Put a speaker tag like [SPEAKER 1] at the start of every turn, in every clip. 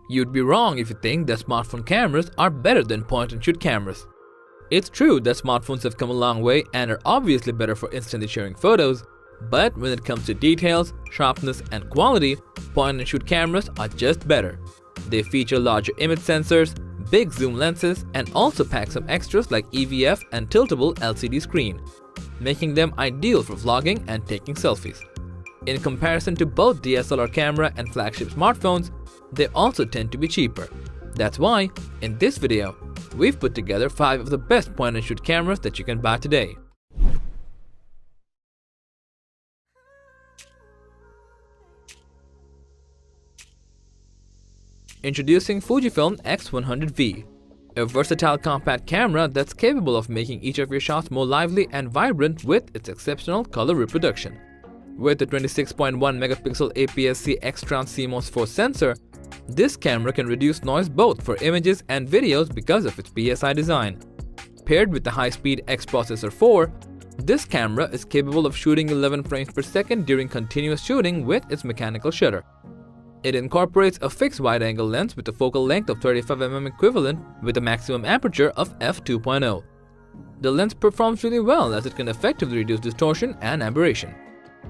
[SPEAKER 1] You'd be wrong if you think that smartphone cameras are better than point-and-shoot cameras. It's true that smartphones have come a long way and are obviously better for instantly sharing photos, but when it comes to details, sharpness, and quality, point-and-shoot cameras are just better. They feature larger image sensors, big zoom lenses, and also pack some extras like EVF and tiltable LCD screen, making them ideal for vlogging and taking selfies. In comparison to both DSLR camera and flagship smartphones, they also tend to be cheaper. That's why, in this video, we've put together 5 of the best point-and-shoot cameras that you can buy today. Introducing Fujifilm X100V, a versatile compact camera that's capable of making each of your shots more lively and vibrant with its exceptional color reproduction. With a 26.1 megapixel APS-C X-Trans CMOS 4 sensor, this camera can reduce noise both for images and videos because of its PSI design. Paired with the high-speed X Processor 4, this camera is capable of shooting 11 frames per second during continuous shooting with its mechanical shutter. It incorporates a fixed wide-angle lens with a focal length of 35mm equivalent with a maximum aperture of f2.0. The lens performs really well as it can effectively reduce distortion and aberration.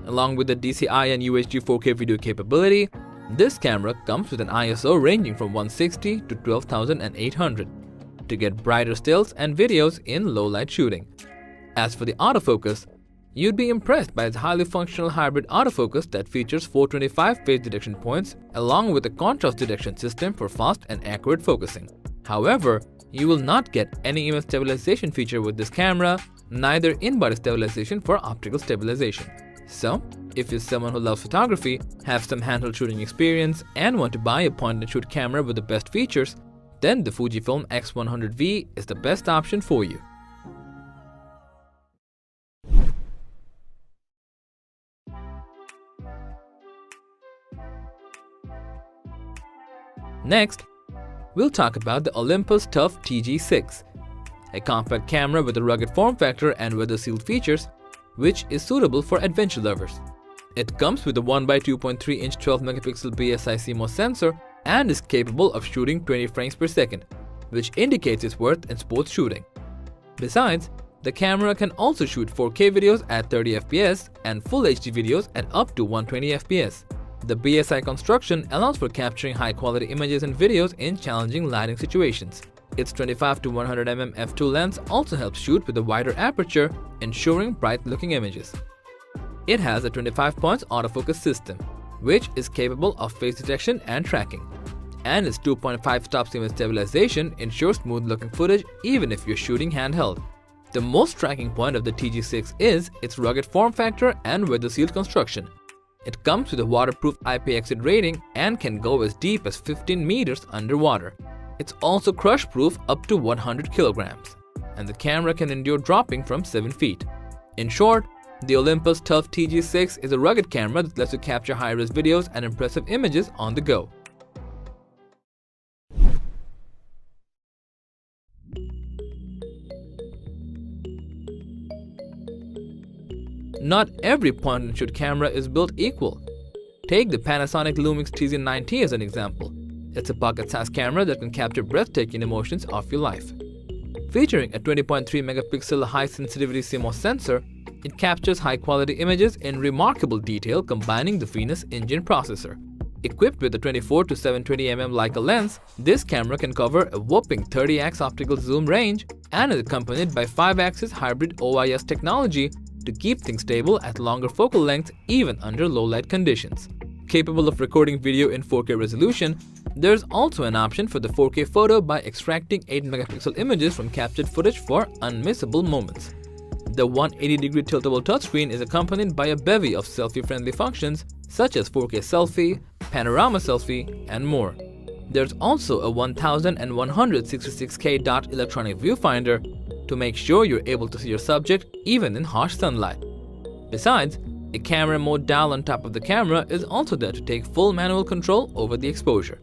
[SPEAKER 1] Along with the DCI and UHD 4K video capability, this camera comes with an ISO ranging from 160 to 12,800 to get brighter stills and videos in low-light shooting. As for the autofocus, you'd be impressed by its highly functional hybrid autofocus that features 425 phase detection points along with a contrast detection system for fast and accurate focusing. However, you will not get any image stabilization feature with this camera, neither in-body stabilization for optical stabilization. So, if you're someone who loves photography, have some handheld shooting experience, and want to buy a point-and-shoot camera with the best features, then the Fujifilm X100V is the best option for you. Next, we'll talk about the Olympus Tough TG6, a compact camera with a rugged form factor and weather-sealed features, which is suitable for adventure lovers. It comes with a 1x2.3-inch 12-megapixel PSI CMOS sensor and is capable of shooting 20 frames per second, which indicates its worth in sports shooting. Besides, the camera can also shoot 4K videos at 30 fps and Full HD videos at up to 120 fps. The BSI construction allows for capturing high-quality images and videos in challenging lighting situations. Its 25 to 100 mm f2 lens also helps shoot with a wider aperture, ensuring bright-looking images. It has a 25 points autofocus system, which is capable of face detection and tracking, and its 2.5 stops image stabilization ensures smooth-looking footage even if you're shooting handheld. The most striking point of the TG6 is its rugged form factor and weather-sealed construction. It comes with a waterproof IP exit rating and can go as deep as 15 meters underwater. It's also crush-proof up to 100 kilograms, and the camera can endure dropping from 7 feet. In short, the Olympus Tough TG6 is a rugged camera that lets you capture high-res videos and impressive images on the go. Not every point-and-shoot camera is built equal. Take the Panasonic Lumix TZ9T as an example. It's a pocket-sized camera that can capture breathtaking emotions of your life. Featuring a 20.3 megapixel high-sensitivity CMOS sensor, it captures high-quality images in remarkable detail combining the Venus engine processor. Equipped with a 24 to 720 mm Leica lens, this camera can cover a whopping 30x optical zoom range and is accompanied by 5-axis hybrid OIS technology to keep things stable at longer focal lengths even under low-light conditions. Capable of recording video in 4K resolution, there's also an option for the 4K photo by extracting 8-megapixel images from captured footage for unmissable moments. The 180-degree tiltable touchscreen is accompanied by a bevy of selfie-friendly functions such as 4K selfie, panorama selfie, and more. There's also a 1166K dot electronic viewfinder to make sure you're able to see your subject even in harsh sunlight. Besides, a camera mode dial on top of the camera is also there to take full manual control over the exposure.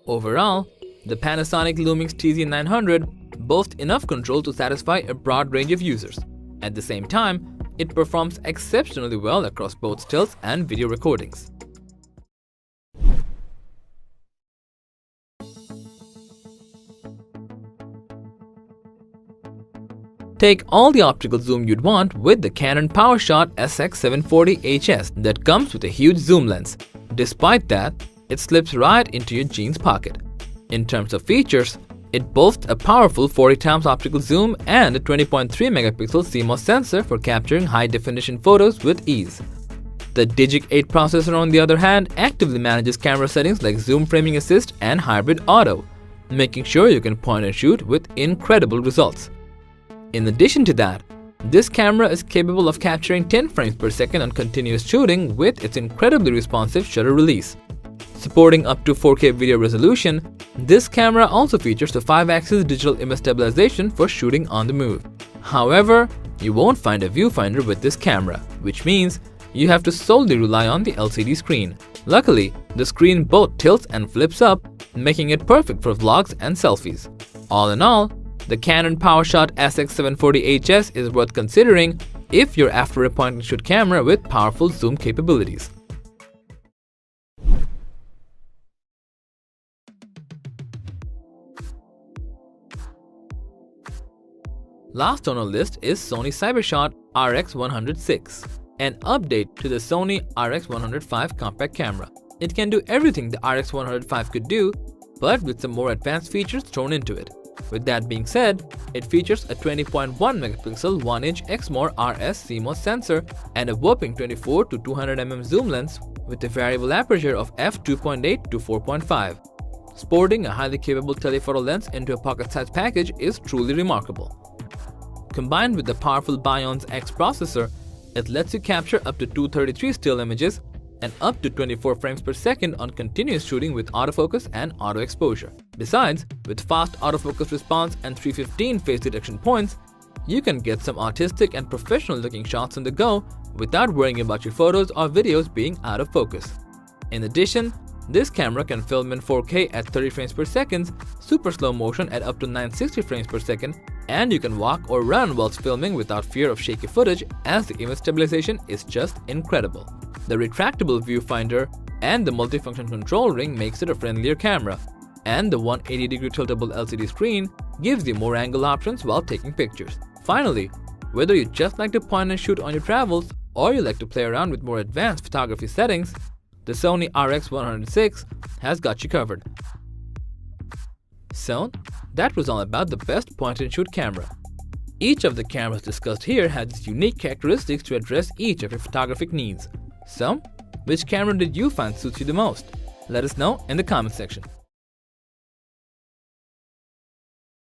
[SPEAKER 1] Overall, the Panasonic Lumix TZ900 boasts enough control to satisfy a broad range of users. At the same time, it performs exceptionally well across both stills and video recordings. Take all the optical zoom you'd want with the Canon PowerShot SX740HS that comes with a huge zoom lens. Despite that, it slips right into your jeans pocket. In terms of features, it boasts a powerful 40x optical zoom and a 20.3 megapixel CMOS sensor for capturing high-definition photos with ease. The Digic 8 processor, on the other hand, actively manages camera settings like zoom framing assist and hybrid auto, making sure you can point and shoot with incredible results. In addition to that, this camera is capable of capturing 10 frames per second on continuous shooting with its incredibly responsive shutter release. Supporting up to 4K video resolution, this camera also features a 5-axis digital image stabilization for shooting on the move. However, you won't find a viewfinder with this camera, which means you have to solely rely on the LCD screen. Luckily, the screen both tilts and flips up, making it perfect for vlogs and selfies. All in all, the Canon PowerShot SX740HS is worth considering if you're after a point-and-shoot camera with powerful zoom capabilities. Last on our list is Sony CyberShot RX106, an update to the Sony RX105 compact camera. It can do everything the RX105 could do, but with some more advanced features thrown into it. With that being said, it features a 20.1 megapixel 1-inch Exmor RS CMOS sensor and a whopping 24 to 200 mm zoom lens with a variable aperture of f2.8 to 4.5. Sporting a highly capable telephoto lens into a pocket-sized package is truly remarkable. Combined with the powerful Bion's X processor, it lets you capture up to 233 still images and up to 24 frames per second on continuous shooting with autofocus and auto exposure. Besides, with fast autofocus response and 315 face detection points, you can get some artistic and professional looking shots on the go without worrying about your photos or videos being out of focus. In addition, this camera can film in 4K at 30 frames per second, super slow motion at up to 960 frames per second, and you can walk or run whilst filming without fear of shaky footage, as the image stabilization is just incredible. The retractable viewfinder and the multifunction control ring makes it a friendlier camera, and the 180-degree tiltable LCD screen gives you more angle options while taking pictures. Finally, whether you just like to point and shoot on your travels or you like to play around with more advanced photography settings, the Sony RX106 has got you covered. So, that was all about the best point-and-shoot camera. Each of the cameras discussed here has its unique characteristics to address each of your photographic needs. So, which camera did you find suits you the most? Let us know in the comment section.